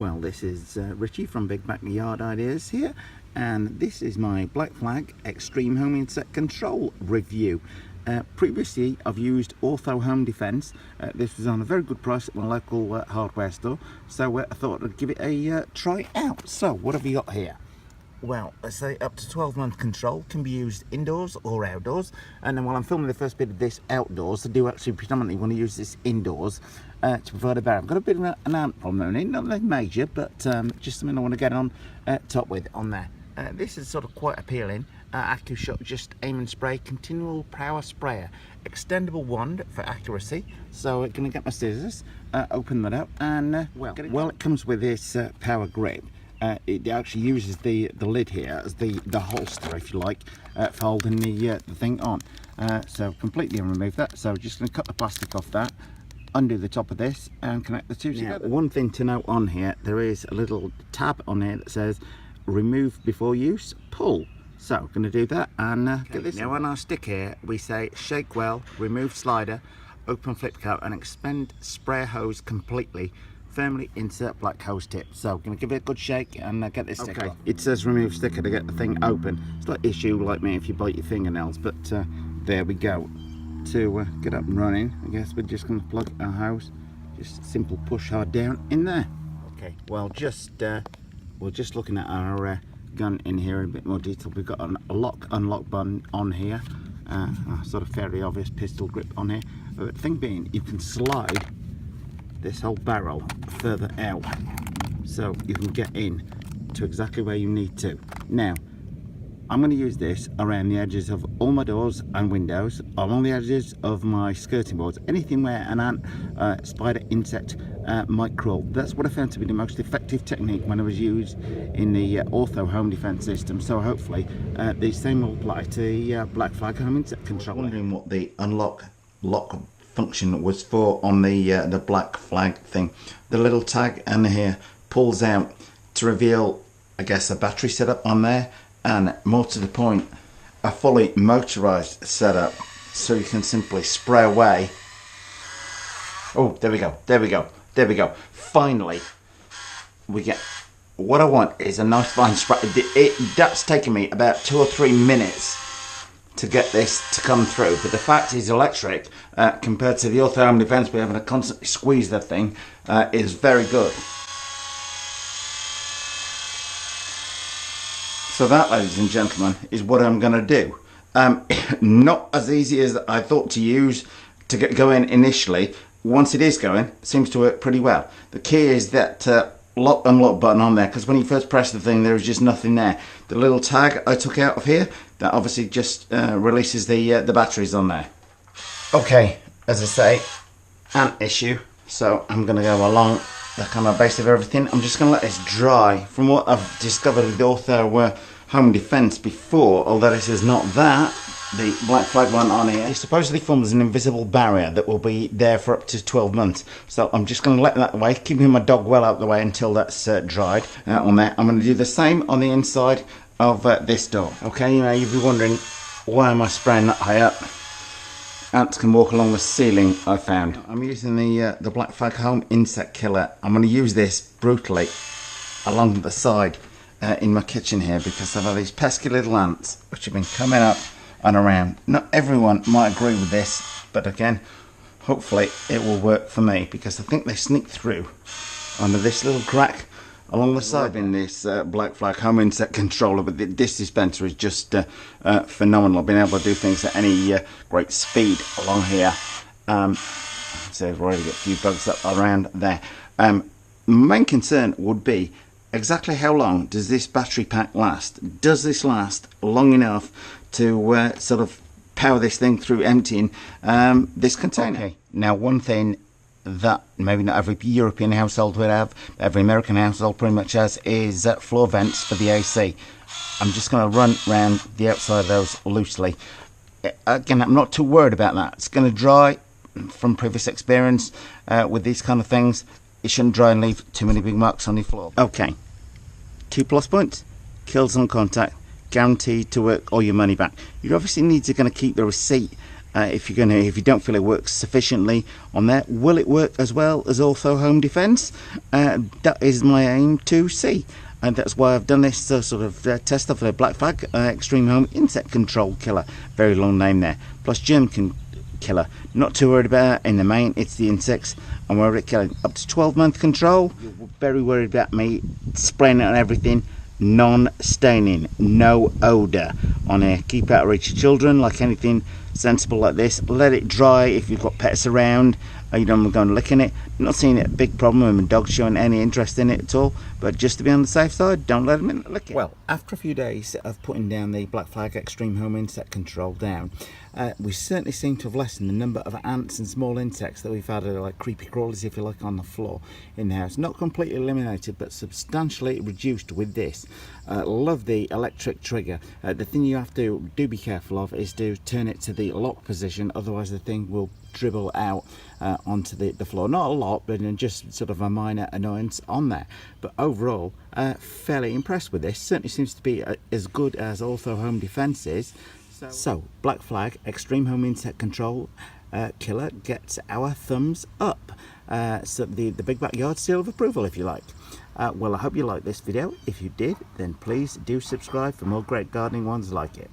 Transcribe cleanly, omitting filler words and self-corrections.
Well, this is Richie from Big Backyard Ideas here, and this is my Black Flag Extreme Home Insect Control review. Previously I've used Ortho Home Defence. This was on a very good price at my local hardware store, so I thought I'd give it a try out. So what have we got here? Well, let's say up to 12-month control, can be used indoors or outdoors. And then while I'm filming the first bit of this outdoors, I do actually predominantly want to use this indoors to provide a barrier. I've got a bit of an ant problem, not that major, but just something I want to get on top with on there. This is sort of quite appealing. AccuShot Just Aim and Spray Continual Power Sprayer. Extendable wand for accuracy. So I'm going to get my scissors, open that up, and well, it comes with this power grip. It actually uses the lid here as the holster, if you like, for holding the thing on. So completely remove that. So just going to cut the plastic off that, undo the top of this, and connect the two together. One thing to note on here, there is a little tab on here that says remove before use, pull. So I'm going to do that and get this. Now on our stick here, we say shake well, remove slider, open flip cap, and expend sprayer hose completely. Firmly insert black hose tip. So I'm going to give it a good shake and get this sticker off. It says remove sticker to get the thing open. It's not an issue like me if you bite your fingernails, but there we go. To get up and running, I guess we're just going to plug our hose. Just simple push hard down in there. Okay, well, we're just looking at our gun in here in a bit more detail. We've got a lock unlock button on here, a sort of fairly obvious pistol grip on here. But the thing being, you can slide this whole barrel further out so you can get in to exactly where you need to. Now I'm going to use this around the edges of all my doors and windows, along the edges of my skirting boards, anything where an ant, spider, insect might crawl. That's what I found to be the most effective technique when it was used in the Ortho Home Defence system. So hopefully the same will apply to the Black Flag Home Insect Control. I'm wondering what the lock function was for on the Black Flag thing. The little tag in here pulls out to reveal, I guess, a battery setup on there, and more to the point, a fully motorized setup, so you can simply spray away. Oh, there we go, there we go, there we go. Finally we get what I want, is a nice fine spray. That's taken me about 2 or 3 minutes to get this to come through, but the fact is electric compared to the Ortho Home Defence, we're having to constantly squeeze that thing, is very good. So that, ladies and gentlemen, is what I'm going to do. Not as easy as I thought to use to get going initially. Once it is going, it seems to work pretty well. The key is that lock unlock button on there, because when you first press the thing, there is just nothing there. The little tag I took out of here, that obviously just releases the batteries on there. Okay, as I say, ant issue, so I'm going to go along the kind of base of everything. I'm just going to let this dry. From what I've discovered with the Ortho Home Defence before, although this is not that, the Black Flag one on here, it supposedly forms an invisible barrier that will be there for up to 12 months. So I'm just going to let that away, keeping my dog well out of the way until that's dried on there. I'm going to do the same on the inside of this door. Okay, you may be wondering, why am I spraying that high up? Ants can walk along the ceiling, I found. I'm using the Black Flag Home Insect Killer. I'm going to use this brutally along the side in my kitchen here, because I've had these pesky little ants which have been coming up and around. Not everyone might agree with this, but again, hopefully it will work for me, because I think they sneak through under this little crack along the side. In this Black Flag Home Insect Controller, but this dispenser is just phenomenal. I've been able to do things at any great speed along here. So I've already got a few bugs up around there. My main concern would be, exactly how long does this battery pack last? Does this last long enough to sort of power this thing through emptying this container? Okay. Now, one thing that maybe not every European household would have, every American household pretty much has, is floor vents for the AC. I'm just going to run around the outside of those loosely. Again, I'm not too worried about that. It's going to dry. From previous experience with these kind of things, it shouldn't dry and leave too many big marks on your floor. Okay, 2 plus points: kills on contact, guaranteed to work all your money back. You obviously need to kind of keep the receipt if you don't feel it works sufficiently on there. Will it work as well as Ortho Home Defence? That is my aim to see, and that's why I've done this sort of test of the Black Flag Extreme Home Insect Control Killer. Very long name there. Plus germ killer. Not too worried about it. In the main, it's the insects I'm worried about killing. Up to 12-month control. You're very worried about me spraying it on everything. Non-staining, no odour on here. Keep out of reach of children. Like anything sensible like this, let it dry. If you've got pets around, you don't want to go and licking it. Not seeing it a big problem with my dog showing any interest in it at all, but just to be on the safe side, don't let them in lick it. Well, after a few days of putting down the Black Flag Extreme Home Insect Control down, we certainly seem to have lessened the number of ants and small insects that we've had, like creepy crawlers if you like, on the floor in the house. Not completely eliminated, but substantially reduced with this. Love the electric trigger. The thing you have to be careful of is to turn it to the lock position, otherwise the thing will dribble out onto the floor. Not a lot, but just sort of a minor annoyance on there. But overall, fairly impressed with this. Certainly seems to be as good as Ortho Home Defence is. So Black Flag Extreme Home Insect Control Killer gets our thumbs up. So the Big Backyard seal of approval, if you like. Well, I hope you liked this video. If you did, then please do subscribe for more great gardening ones like it.